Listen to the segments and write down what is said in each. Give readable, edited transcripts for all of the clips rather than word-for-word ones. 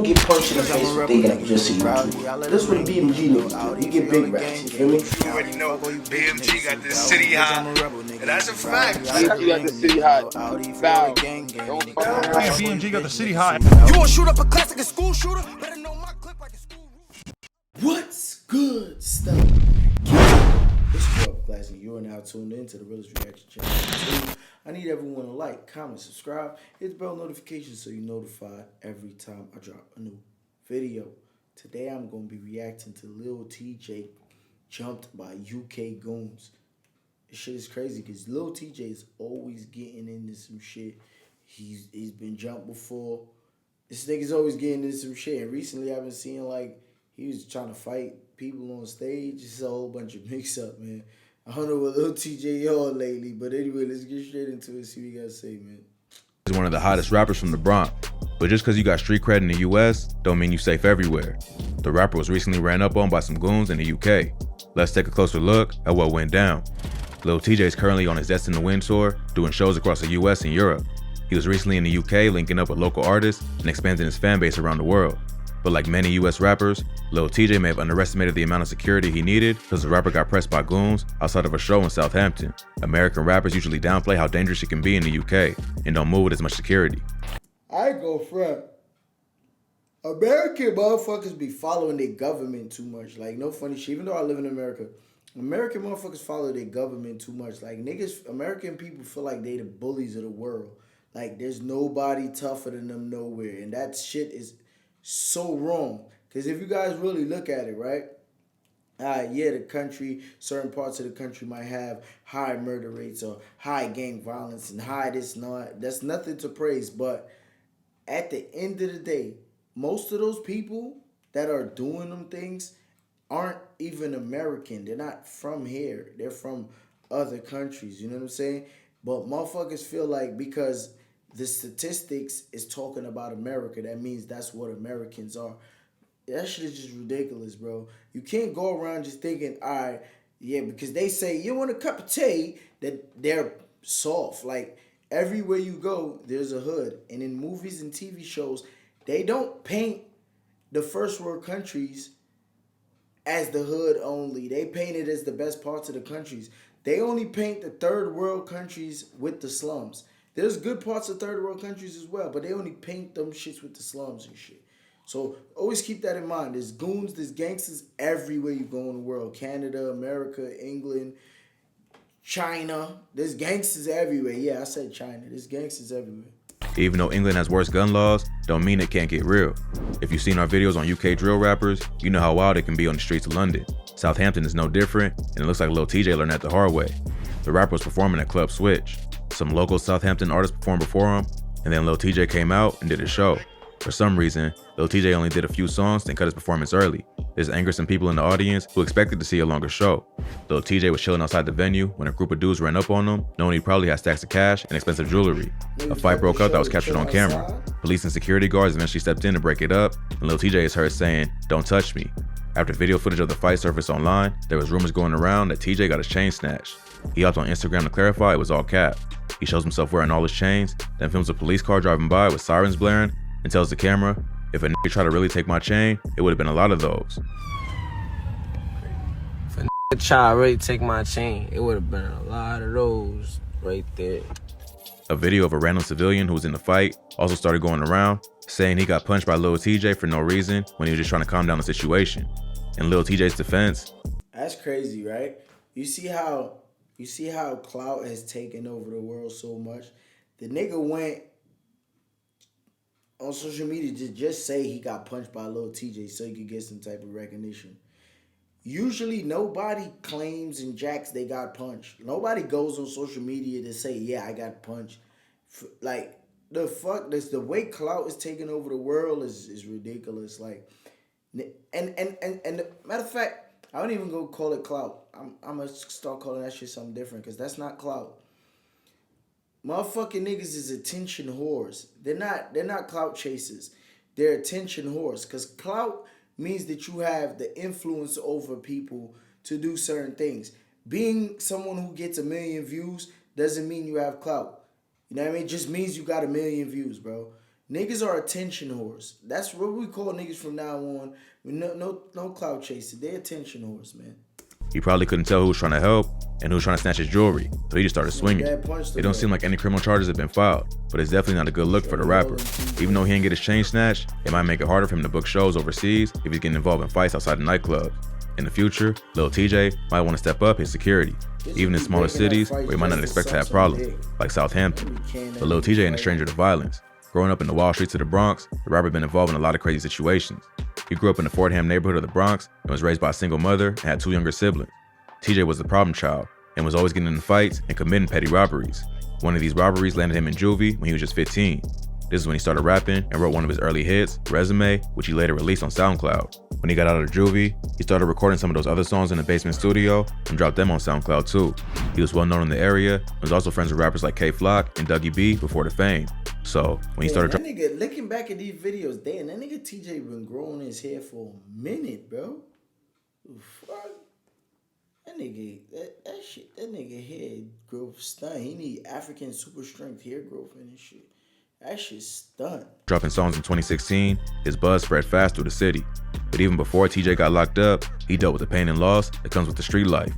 get punched in the face for thinking that you're just a YouTuber. This is what BMG niggas do. We get big racks, you feel me? You already know BMG got this city hot, and that's a fact. BMG got the city hot. Foul. Don't fuck Yeah, BMG got the city hot. You wanna shoot up a class like a school shooter? Better know my clip like a school. What's good stuff? It's your classic. You are now tuned in to the Realest Reaction Channel. I need everyone to like, comment, subscribe, hit the bell notification so you're notified every time I drop a new video. Today I'm going to be reacting to Lil Tjay jumped by UK Goons. This shit is crazy because Lil Tjay is always getting into some shit. He's been jumped before. This nigga's always getting into some shit. And recently I've been seeing like he was trying to fight people on stage. It's a whole bunch of mix up, man. I don't know what Lil Tjay on lately, but anyway, let's get straight into it. See what you guys say, man. He's one of the hottest rappers from the Bronx, but just because you got street cred in the US, don't mean you safe everywhere. The rapper was recently ran up on by some goons in the UK. Let's take a closer look at what went down. Lil Tjay is currently on his Destin to Win tour, doing shows across the US and Europe. He was recently in the UK linking up with local artists and expanding his fan base around the world. But like many US rappers, Lil Tjay may have underestimated the amount of security he needed because the rapper got pressed by goons outside of a show in Southampton. American rappers usually downplay how dangerous it can be in the UK and don't move with as much security. I ain't go front. American motherfuckers be following their government too much. Like, no funny shit. Even though I live in America, American motherfuckers follow their government too much. Like, niggas, American people feel like they the bullies of the world. Like, there's nobody tougher than them nowhere. And that shit is so wrong. Because if you guys really look at it, right? Yeah, the country, certain parts of the country might have high murder rates or high gang violence and high this and that. That's nothing to praise. But at the end of the day, most of those people that are doing them things aren't even American. They're not from here. They're from other countries. You know what I'm saying? But motherfuckers feel like because the statistics is talking about America, that means that's what Americans are. That shit is just ridiculous, bro. You can't go around just thinking, all right, yeah, because they say, you want a cup of tea, that they're soft. Like, everywhere you go, there's a hood. And in movies and TV shows, they don't paint the first world countries as the hood only. They paint it as the best parts of the countries. They only paint the third world countries with the slums. There's good parts of third world countries as well, but they only paint them shits with the slums and shit. So always keep that in mind. There's goons, there's gangsters everywhere you go in the world. Canada, America, England, China. There's gangsters everywhere. Yeah, I said China. There's gangsters everywhere. Even though England has worse gun laws, don't mean it can't get real. If you've seen our videos on UK drill rappers, you know how wild it can be on the streets of London. Southampton is no different, and it looks like Lil Tjay learned that the hard way. The rapper was performing at Club Switch. Some local Southampton artists performed before him, and then Lil Tjay came out and did a show. For some reason, Lil Tjay only did a few songs and cut his performance early. This angered some people in the audience who expected to see a longer show. Lil Tjay was chilling outside the venue when a group of dudes ran up on him, knowing he probably had stacks of cash and expensive jewelry. A fight broke out that was captured on camera. Police and security guards eventually stepped in to break it up, and Lil Tjay is heard saying, "Don't touch me." After video footage of the fight surfaced online, there was rumors going around that Tjay got his chain snatched. He hopped on Instagram to clarify it was all cap. He shows himself wearing all his chains, then films a police car driving by with sirens blaring, and tells the camera, "If a nigga tried to really take my chain, it would have been a lot of those." If a nigga try to really take my chain, it would have been a lot of those right there. A video of a random civilian who was in the fight also started going around, saying he got punched by Lil Tjay for no reason when he was just trying to calm down the situation. In Lil Tjay's defense, that's crazy, right? You see how clout has taken over the world so much. The nigga went on social media to just say he got punched by Lil Tjay so he could get some type of recognition. Usually nobody claims and jacks they got punched. Nobody goes on social media to say, yeah, I got punched. Like, the fuck, the way clout is taking over the world is ridiculous. Like, and matter of fact, I don't even go call it clout. I'm gonna start calling that shit something different because that's not clout. Motherfucking niggas is attention whores. They're not clout chasers. They're attention whores. Because clout means that you have the influence over people to do certain things. Being someone who gets 1 million views doesn't mean you have clout. You know what I mean? It just means you got 1 million views, bro. Niggas are attention whores. That's what we call niggas from now on. No clout chaser. They attention whores, man. He probably couldn't tell who was trying to help and who was trying to snatch his jewelry, so he just started swinging. It don't seem like any criminal charges have been filed, but it's definitely not a good look for the rapper. Even though he didn't get his chain snatched, it might make it harder for him to book shows overseas if he's getting involved in fights outside the nightclubs. In the future, Lil Tjay might want to step up his security, even in smaller cities where he might not expect to have problems, like Southampton. But Lil Tjay ain't a stranger to violence. Growing up in the wild streets of the Bronx, the rapper been involved in a lot of crazy situations. He grew up in the Fordham neighborhood of the Bronx and was raised by a single mother and had 2 younger siblings. Tjay was the problem child and was always getting in fights and committing petty robberies. One of these robberies landed him in juvie when he was just 15. This is when he started rapping and wrote one of his early hits, Resume, which he later released on SoundCloud. When he got out of juvie, he started recording some of those other songs in the basement studio and dropped them on SoundCloud too. He was well known in the area and was also friends with rappers like K Flock and Dougie B before the fame. So when he started that nigga, looking back at these videos, damn, that nigga Tjay been growing his hair for a minute, bro. Fuck. That nigga hair growth stunt. He need African super strength hair growth in his shit. That shit's stunt. Dropping songs in 2016, his buzz spread fast through the city. But even before Tjay got locked up, he dealt with the pain and loss that comes with the street life.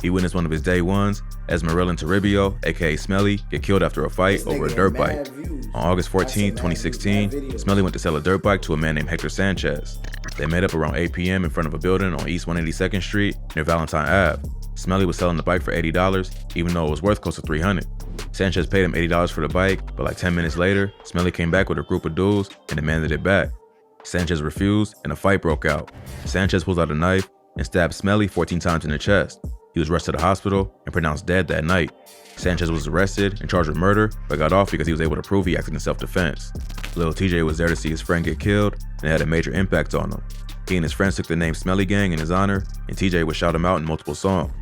He witnessed one of his day ones, Esmeralda Toribio, aka Smelly, get killed after a fight over a dirt bike. On August 14, 2016, Smelly went to sell a dirt bike to a man named Hector Sanchez. They met up around 8 p.m. in front of a building on East 182nd Street near Valentine Ave. Smelly was selling the bike for $80, even though it was worth close to $300. Sanchez paid him $80 for the bike, but like 10 minutes later, Smelly came back with a group of dudes and demanded it back. Sanchez refused, and a fight broke out. Sanchez pulls out a knife and stabbed Smelly 14 times in the chest. He was rushed to the hospital and pronounced dead that night. Sanchez was arrested and charged with murder, but got off because he was able to prove he acted in self-defense. Lil Tjay was there to see his friend get killed, and it had a major impact on him. He and his friends took the name Smelly Gang in his honor, and Tjay would shout him out in multiple songs.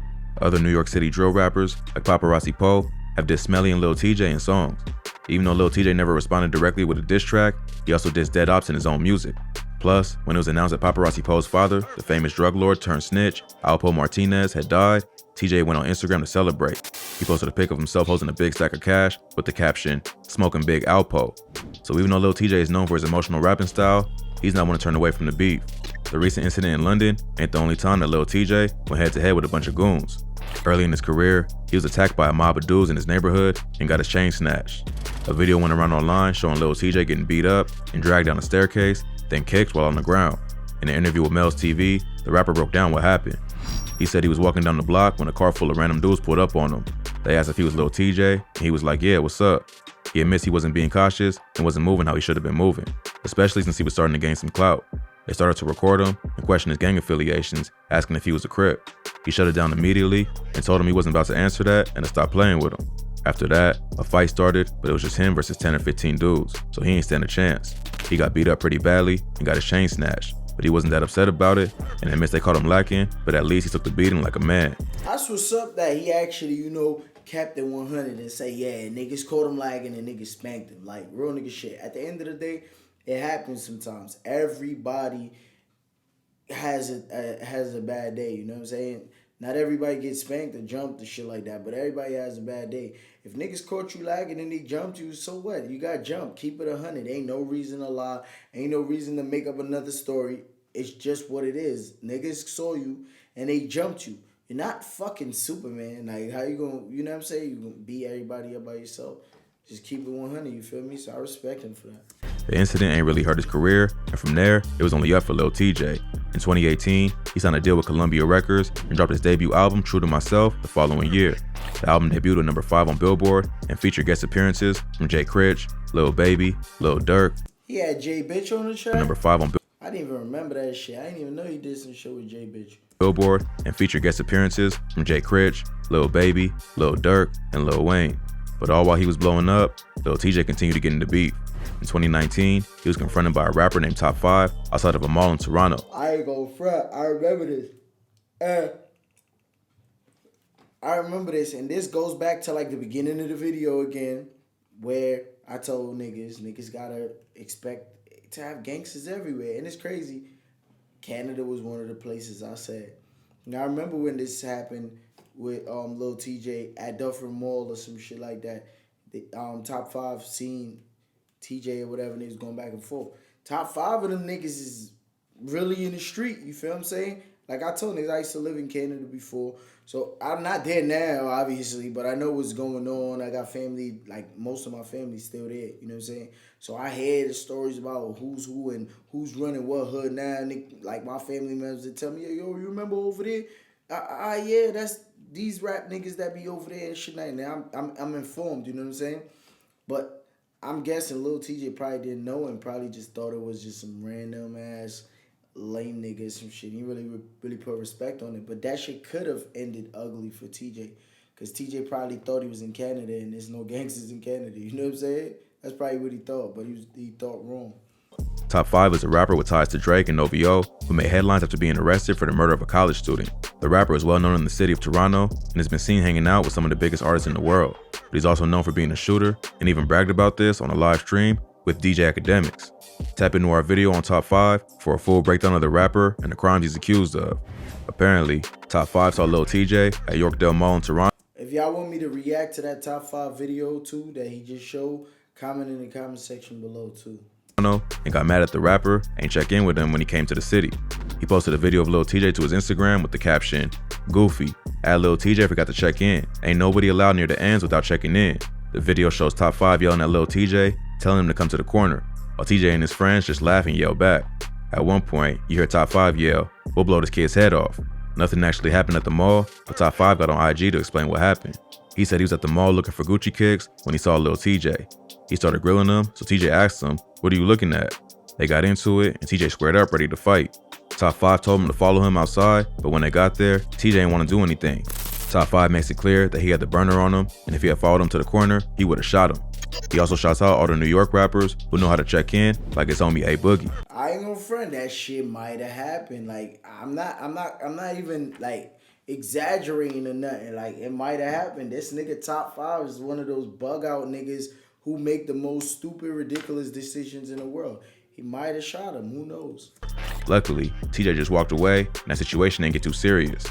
Other New York City drill rappers, like Paparazzi Poe, have dissed Smelly and Lil Tjay in songs. Even though Lil Tjay never responded directly with a diss track, he also dissed Dead Ops in his own music. Plus, when it was announced that Paparazzi Poe's father, the famous drug lord turned snitch, Alpo Martinez, had died, Tjay went on Instagram to celebrate. He posted a pic of himself holding a big stack of cash with the caption, "Smoking Big Alpo." So even though Lil Tjay is known for his emotional rapping style, he's not one to turn away from the beef. The recent incident in London ain't the only time that Lil Tjay went head to head with a bunch of goons. Early in his career, he was attacked by a mob of dudes in his neighborhood and got his chain snatched. A video went around online showing Lil Tjay getting beat up and dragged down a staircase, then kicked while on the ground. In an interview with Mel's TV, the rapper broke down what happened. He said he was walking down the block when a car full of random dudes pulled up on him. They asked if he was Lil Tjay, and he was like, "Yeah, what's up?" He admits he wasn't being cautious and wasn't moving how he should have been moving, especially since he was starting to gain some clout. They started to record him and question his gang affiliations, asking if he was a Crip. He shut it down immediately and told him he wasn't about to answer that and to stop playing with him. After that, a fight started, but it was just him versus 10 or 15 dudes, so he ain't stand a chance. He got beat up pretty badly and got his chain snatched, but he wasn't that upset about it and admits they caught him lacking, but at least he took the beating like a man. That's what's up that he actually, kept it 100 and say, yeah, niggas caught him lagging and niggas spanked him. Like, real nigga shit. At the end of the day, it happens sometimes. Everybody has a bad day, you know what I'm saying? Not everybody gets spanked or jumped or shit like that, but everybody has a bad day. If niggas caught you lagging and they jumped you, so what? You got jumped. Keep it 100. Ain't no reason to lie. Ain't no reason to make up another story. It's just what it is. Niggas saw you and they jumped you. You're not fucking Superman. Like, how you gonna, you know what I'm saying? You gonna beat everybody up by yourself. Just keep it 100, you feel me? So I respect him for that. The incident ain't really hurt his career, and from there, it was only up for Lil Tjay. In 2018, he signed a deal with Columbia Records and dropped his debut album, True to Myself, the following year. The album debuted at number 5 on Billboard and featured guest appearances from Jay Critch, Lil Baby, Lil Durk. He had Jay Bitch on the track? Number 5 on I didn't even remember that shit. I didn't even know he did some shit with Jay Bitch. Billboard and featured guest appearances from Jay Critch, Lil Baby, Lil Durk, and Lil Wayne. But all while he was blowing up, Lil Tjay continued to get into beef. In 2019, he was confronted by a rapper named Top 5 outside of a mall in Toronto. I ain't gonna front. I remember this. I remember this, and this goes back to like the beginning of the video again, where I told niggas gotta expect to have gangsters everywhere. And it's crazy. Canada was one of the places I said. Now I remember when this happened with Lil Tjay at Dufferin Mall or some shit like that. The Top 5 seen TJ or whatever, and they was going back and forth. Top 5 of them niggas is really in the street, you feel what I'm saying? Like I told niggas, I used to live in Canada before, so I'm not there now, obviously, but I know what's going on. I got family, like most of my family's still there, you know what I'm saying? So I hear the stories about who's who and who's running what hood now. Like my family members that tell me, yo, you remember over there? Yeah, that's these rap niggas that be over there and shit like that. I'm informed, you know what I'm saying? But I'm guessing Lil TJ probably didn't know and probably just thought it was just some random ass lame nigga, some shit. He really put respect on it. But that shit could have ended ugly for TJ. Because TJ probably thought he was in Canada and there's no gangsters in Canada. You know what I'm saying? That's probably what he thought, but he thought wrong. Top 5 is a rapper with ties to Drake and OVO who made headlines after being arrested for the murder of a college student. The rapper is well known in the city of Toronto and has been seen hanging out with some of the biggest artists in the world. But he's also known for being a shooter and even bragged about this on a live stream with DJ Academics. Tap into our video on Top 5 for a full breakdown of the rapper and the crimes he's accused of. Apparently, Top 5 saw Lil TJ at Yorkdale Mall in Toronto. If y'all want me to react to that Top 5 video too that he just showed, comment in the comment section below too. And got mad at the rapper and check in with him when he came to the city. He posted a video of Lil TJ to his Instagram with the caption, "Goofy, at Lil TJ forgot to check in. Ain't nobody allowed near the ends without checking in." The video shows Top 5 yelling at Lil TJ, telling him to come to the corner, while TJ and his friends just laugh and yell back. At one point, you hear Top 5 yell, "We'll blow this kid's head off." Nothing actually happened at the mall, but Top 5 got on IG to explain what happened. He said he was at the mall looking for Gucci kicks when he saw Lil TJ. He started grilling him, so TJ asked him, "What are you looking at?" They got into it, and TJ squared up, ready to fight. Top 5 told him to follow him outside, but when they got there, TJ didn't want to do anything. Top 5 makes it clear that he had the burner on him, and if he had followed him to the corner, he would have shot him. He also shouts out all the New York rappers who know how to check in, like his homie A Boogie. I ain't gonna front, that shit might have happened. Like I'm not even like exaggerating or nothing. Like it might have happened. This nigga Top 5 is one of those bug out niggas who make the most stupid, ridiculous decisions in the world. He might have shot him, who knows? Luckily, TJ just walked away and that situation didn't get too serious.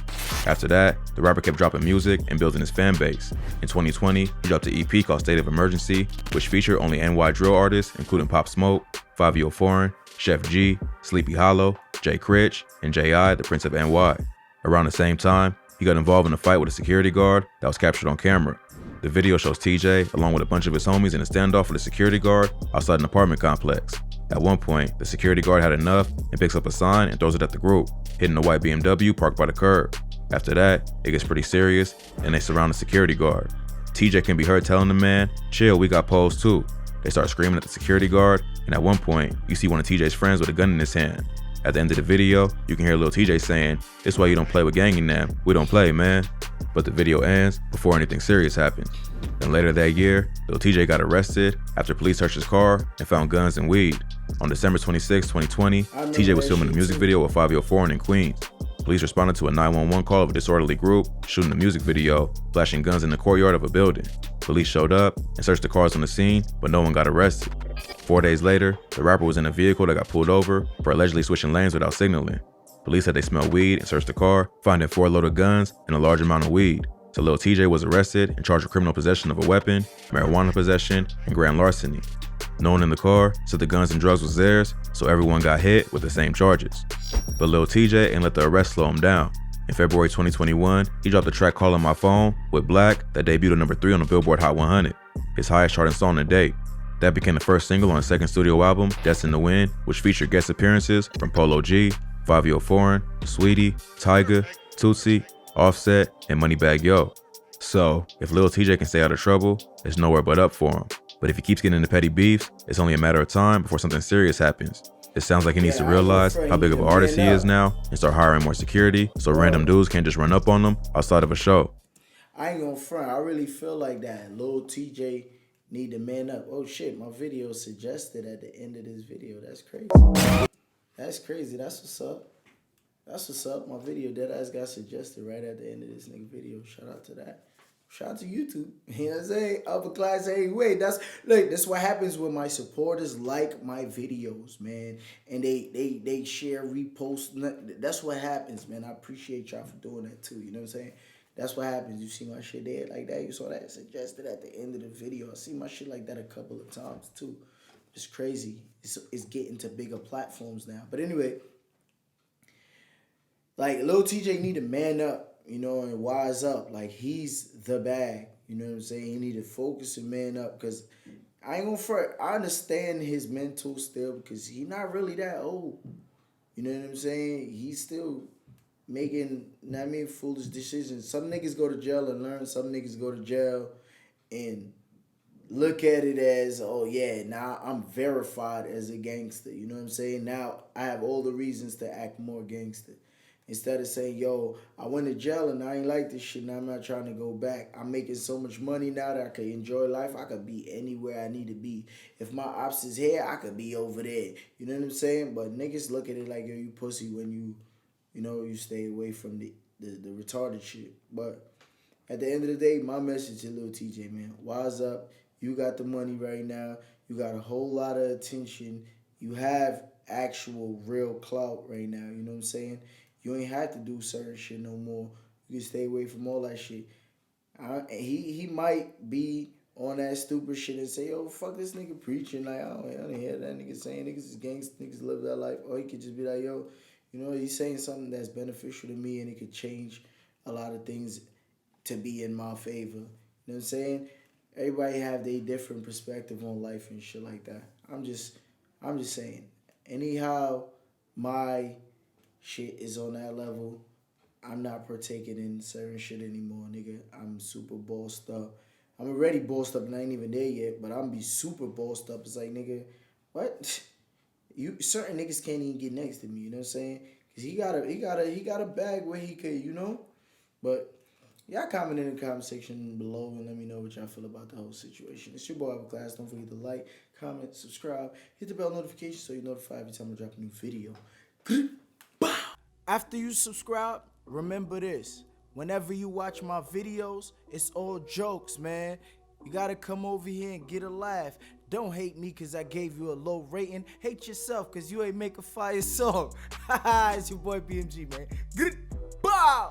After that, the rapper kept dropping music and building his fan base. In 2020, he dropped an EP called State of Emergency, which featured only NY drill artists including Pop Smoke, 5 Foreign, Chef G, Sleepy Hollow, Jay Critch, and J.I., the Prince of NY. Around the same time, he got involved in a fight with a security guard that was captured on camera. The video shows TJ, along with a bunch of his homies, in a standoff with a security guard outside an apartment complex. At one point, the security guard had enough and picks up a sign and throws it at the group, hitting a white BMW parked by the curb. After that, it gets pretty serious, and they surround the security guard. TJ can be heard telling the man, "Chill, we got poles too." They start screaming at the security guard, and at one point, you see one of TJ's friends with a gun in his hand. At the end of the video, you can hear Lil TJ saying, "This why you don't play with gang in them. We don't play, man." But the video ends before anything serious happens. Then later that year, Lil TJ got arrested after police searched his car and found guns and weed. On December 26, 2020, TJ was filming a music video with 5 Foreign in Queens. Police responded to a 911 call of a disorderly group shooting the music video, flashing guns in the courtyard of a building. Police showed up and searched the cars on the scene, but no one got arrested. 4 days later, the rapper was in a vehicle that got pulled over for allegedly switching lanes without signaling. Police said they smelled weed and searched the car, finding 4 loaded guns and a large amount of weed. So Lil TJ was arrested and charged with criminal possession of a weapon, marijuana possession, and grand larceny. No one in the car said the guns and drugs was theirs, so everyone got hit with the same charges. But Lil TJ ain't let the arrest slow him down. In February 2021, he dropped a track called On My Phone with Black that debuted at number 3 on the Billboard Hot 100, his highest charting song to date. That became the first single on his second studio album, Destined to Win, which featured guest appearances from Polo G, 5 Foreign, Sweetie, Tyga, Tootsie, Offset, and Moneybagg Yo. So, if Lil TJ can stay out of trouble, it's nowhere but up for him. But if he keeps getting into petty beefs, it's only a matter of time before something serious happens. It sounds like he needs to realize how big of an artist he is now and start hiring more security so random dudes can't just run up on him outside of a show. I ain't gonna front. I really feel like that. Lil TJ need to man up. Oh shit, my video suggested at the end of this video. That's crazy. That's crazy. That's what's up. That's what's up. My video deadass got suggested right at the end of this nigga video. Shout out to that. Shout out to YouTube. You know what I'm saying? Upper class anyway. That's what happens when my supporters like my videos, man. And they share, repost. That's what happens, man. I appreciate y'all for doing that too. You know what I'm saying? That's what happens. You see my shit there like that. You saw that suggested at the end of the video. I see my shit like that a couple of times too. It's crazy. It's getting to bigger platforms now. But anyway, like Lil TJ need to man up, you know, and wise up. Like he's the bag. You know what I'm saying? He need to focus and man up because I ain't gonna front. I understand his mental still because he not really that old. You know what I'm saying? He's still making, foolish decisions. Some niggas go to jail and learn. Some niggas go to jail and look at it as, oh yeah, now I'm verified as a gangster. You know what I'm saying? Now I have all the reasons to act more gangster. Instead of saying, yo, I went to jail and I ain't like this shit and I'm not trying to go back. I'm making so much money now that I can enjoy life. I could be anywhere I need to be. If my ops is here, I could be over there. You know what I'm saying? But niggas look at it like, yo, you pussy when you stay away from the retarded shit. But at the end of the day, my message to Lil TJ, man, wise up. You got the money right now. You got a whole lot of attention. You have actual real clout right now. You know what I'm saying? You ain't have to do certain shit no more. You can stay away from all that shit. He might be on that stupid shit and say, yo, fuck this nigga preaching. Like, I don't hear that nigga saying niggas is gangsters, niggas live that life. Or he could just be like, yo, you know, he's saying something that's beneficial to me and it could change a lot of things to be in my favor. You know what I'm saying? Everybody have their different perspective on life and shit like that. I'm just saying. Anyhow, my shit is on that level. I'm not partaking in certain shit anymore, nigga. I'm super bossed up. I'm already bossed up and I ain't even there yet, but I'm be super bossed up. It's like, nigga, what? Certain niggas can't even get next to me, you know what I'm saying? Cause he got a bag where he could, you know? But y'all comment in the comment section below and let me know what y'all feel about the whole situation. It's your boy Class. Don't forget to like, comment, subscribe, hit the bell notification so you're notified every time I drop a new video. After you subscribe, remember this. Whenever you watch my videos, it's all jokes, man. You gotta come over here and get a laugh. Don't hate me because I gave you a low rating. Hate yourself because you ain't make a fire song. It's your boy BMG, man. Goodbye.